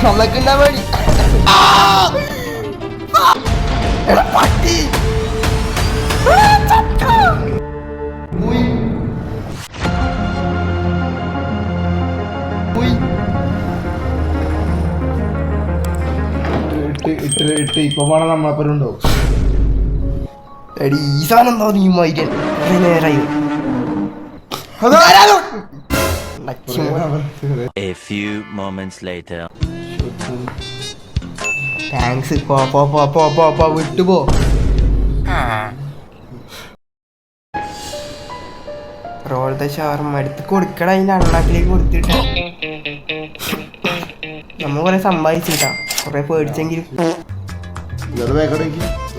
നമ്മളൊക്കെ ഉണ്ടാ മതി. പട്ടി ഇപ്പൊ പോണ നമ്മളപ്പുണ്ടോ എടി ഈ സാധനം എന്താ നീ വായിക്കാൻ കുറെ നേരായി. A few moments later. Thanks. പോ വിട്ടുപോ. റോളത്തെ ഷവർമ്മ എടുത്ത് കൊടുക്കട, അതിന്റെ അണ്ണാക്കിലേക്ക് കൊടുത്തിട്ട് നമ്മ കൊറേ സമ്പാദിച്ചിട്ടാ, കൊറേ പേടിച്ചെങ്കിലും.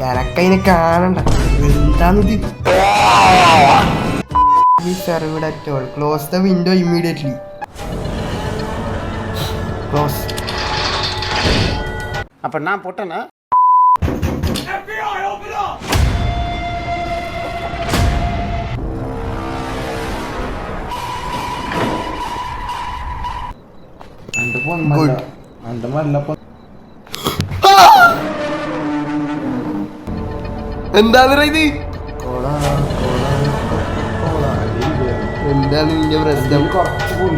ഞാനൊക്കെ അതിനെ കാണണ്ട. എന്താന്നിത്? Served at all. Close the window immediately. Close. அப்ப நான் போட்டேனா? FBI, open up! Good. And എന്താണ് ഇത്? എന്താണ് നിന്റെ പ്രശ്നം?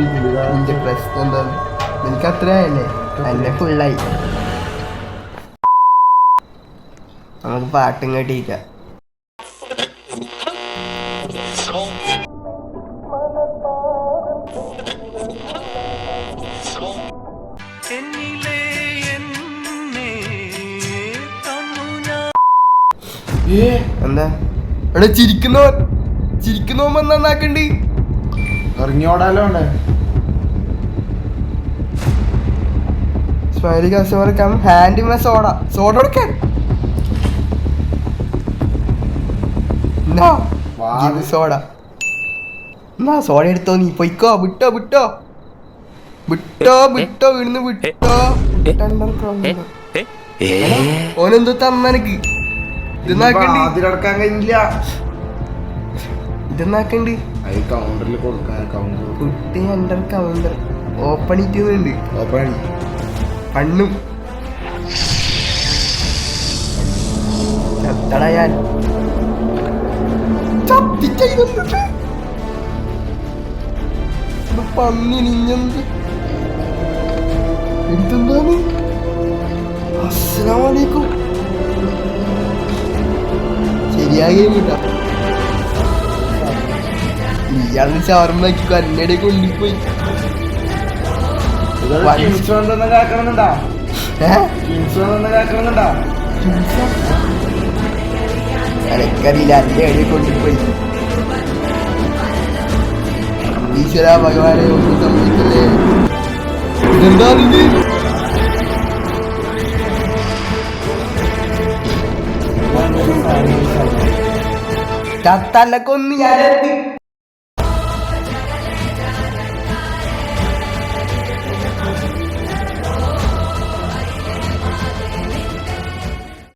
നിന്റെ പ്രശ്നം എന്താണ്? എനിക്ക് അത്രയല്ലേ, എന്നെ ഫുള്ളായി. നമുക്ക് പാട്ടും കേട്ടിരിക്കാം. എന്താ എടാ ചിരിക്കുന്നവൻ നന്നാക്കണ്ട്. ഇറങ്ങിയോടാലോ smiley customer come hand may soda കൊടുക്കാൻ. സോഡ എന്നാ സോഡ എടുത്തോ, നീ പൊയ്ക്കോ. വിട്ടോ ഇവിടുന്ന് വിട്ടോ. ഓനെന്തോ തന്നനക്ക് ഇതെന്നാക്കാൻ കഴിഞ്ഞില്ല. ഇതെന്നാക്കണ്ട് കൗണ്ടറിൽ കൊടുക്കാൻ. കുട്ടി അണ്ടർ കൗണ്ടർ ഓപ്പൺ ഇറ്റുന്നുണ്ട്. കണ്ണും ചത്തടാ ഞാൻ. പന്നി നിഞ്ഞെന്ത് എന്തെന്താണ്? അസ്സലാമലൈക്കും. ശരിയാകെ കേട്ടാ ഇയാള് ഷവർമ്മക്ക് കന്നഡ കൊണ്ടുപോയി. എനിക്കറിയില്ല, അന്റെ അടിയെ കൊണ്ടുപോയി. ഈശ്വര ഭഗവാനെ ഒന്നും സംഭവിക്കല്ലേ. ഇതെന്താ ഇത്? ചത്തല്ല കൊന്ന് ഞാനെത്തി.